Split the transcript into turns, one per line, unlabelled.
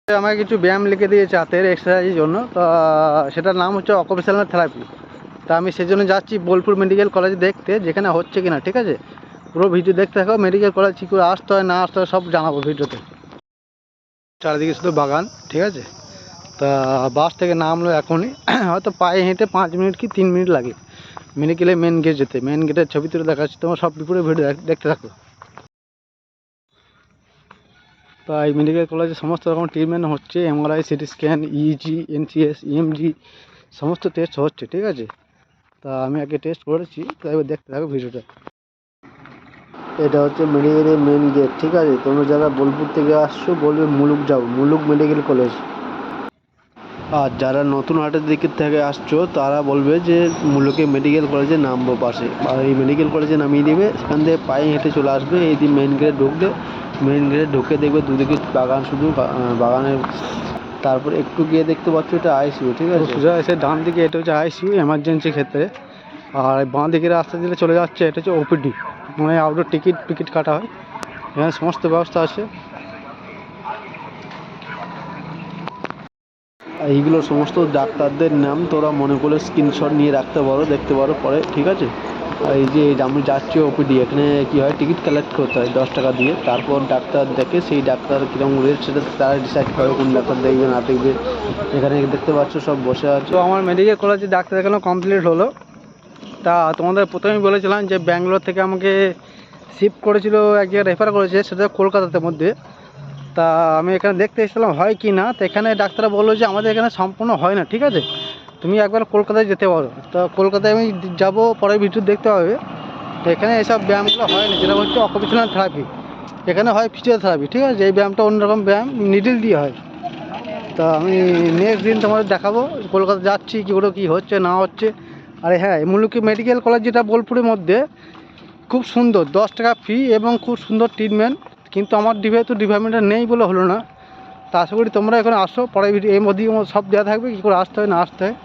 আমাকে কিছু ব্যায়াম লিখে দিয়েছে হাতের এক্সারসাইজের জন্য, তো সেটার নাম হচ্ছে অকুপেশনাল থেরাপি। তা আমি সেজন্য যাচ্ছি বোলপুর মেডিকেল কলেজে দেখতে, যেখানে হচ্ছে কিনা। ঠিক আছে, পুরো ভিডিও দেখতে থাকো। মেডিকেল কলেজ কী করে আসতে হয় না আসতে হয় সব জানাবো ভিডিওতে। চারিদিকে শুধু বাগান, ঠিক আছে। তা বাস থেকে নামলো এখনই, হয়তো পায়ে হেঁটে 5 মিনিট কি 3 মিনিট লাগে মেডিকেলে মেন গেট যেতে। মেন গেটের ছবি তুলে দেখাচ্ছি তোমার, সব বিপুরে ভিডিও দেখতে থাকো। তা এই মেডিকেল কলেজে সমস্ত রকম ট্রিটমেন্ট হচ্ছে, MRI, CT scan, EEG, NCS, EMG সমস্ত টেস্ট হচ্ছে। ঠিক আছে, তা আমি আগে টেস্ট করেছি, তাই এবার দেখতে থাকো ভিডিওটা। এটা হচ্ছে মেডিকেলের মেন গেট। ঠিক আছে, তোমরা যারা বোলপুর থেকে আসছো বলবে মুলুক যাও, মুলুক মেডিকেল কলেজ। আর যারা নতুন হাটের দিকের থেকে আসছো তারা বলবে যে মুলুকে মেডিকেল কলেজে নামবো পাশে, আর এই মেডিকেল কলেজে নামিয়ে দেবে। সেখান থেকে পায়ে হেঁটে চলে আসবে, এই দিন মেন গেটে ঢুকবে। মেন গেটে ঢুকে দেখবে দুদিকে বাগান, শুধু বাগানের। তারপর একটু গিয়ে দেখতে পাচ্ছ এটা আইসিইউ। ঠিক আছে, সোজা এসে ডান দিকে এটা হচ্ছে আইসিইউ, এমার্জেন্সি ক্ষেত্রে। আর বাঁ দিকের রাস্তা দিলে চলে যাচ্ছে, এটা হচ্ছে ওপিডি, মানে আউটডোর টিকিট কাটা হয়। এখানে সমস্ত ব্যবস্থা আছে। এইগুলো সমস্ত ডাক্তারদের নাম, তোরা মনে করে স্ক্রিনশট নিয়ে রাখতে পারো, দেখতে পারো পরে। ঠিক আছে, আর এই যে আমি যাচ্ছি ওপিডি, এখানে কী হয়, টিকিট কালেক্ট করতে হয় 10 টাকা দিয়ে। তারপর ডাক্তার দেখে, সেই ডাক্তার কীরকম রেট সেটা তারা ডিসাইড করে কোন ডাক্তার দেখবে না দেখবে। এখানে দেখতে পাচ্ছ সব বসে আছে। তো আমার মেডিকেল কলেজে ডাক্তার দেখানো কমপ্লিট হলো। তা তোমাদের প্রথমেই বলেছিলাম যে ব্যাঙ্গালোর থেকে আমাকে শিফট করেছিল, এক জায়গায় রেফার করেছে, সেটা কলকাতাতে মধ্যে। তা আমি এখানে দেখতে এসেছিলাম হয় কি না। তো এখানে ডাক্তাররা বললো যে আমাদের এখানে সম্পূর্ণ হয় না। ঠিক আছে, তুমি একবার কলকাতায় যেতে পারো। তো কলকাতায় আমি যাব, পরের ভিডিও দেখতে পাবে। তো এখানে এসব ব্যায়ামগুলো হয় না, যেটা হচ্ছে অকুপেশনাল থেরাপি। এখানে হয় ফিজিওথেরাপি। ঠিক আছে, এই ব্যায়ামটা অন্যরকম ব্যায়াম, নিডল দিয়ে হয়। তা আমি নেক্সট দিন তোমাদের দেখাবো কলকাতা যাচ্ছি, কী করে কী হচ্ছে না হচ্ছে। আরে হ্যাঁ, মুলুকি মেডিকেল কলেজ যেটা বোলপুরের মধ্যে, খুব সুন্দর, 10 টাকা ফি এবং খুব সুন্দর ট্রিটমেন্ট। কিন্তু আমার ডিপার্টমেন্টে নেই বলে হলো না। তা আশা করি তোমরা এখন আসো, পরে ভিডিও এর মধ্যেই সব দেওয়া থাকবে কী করে আসতে হয় না আসতে হয়।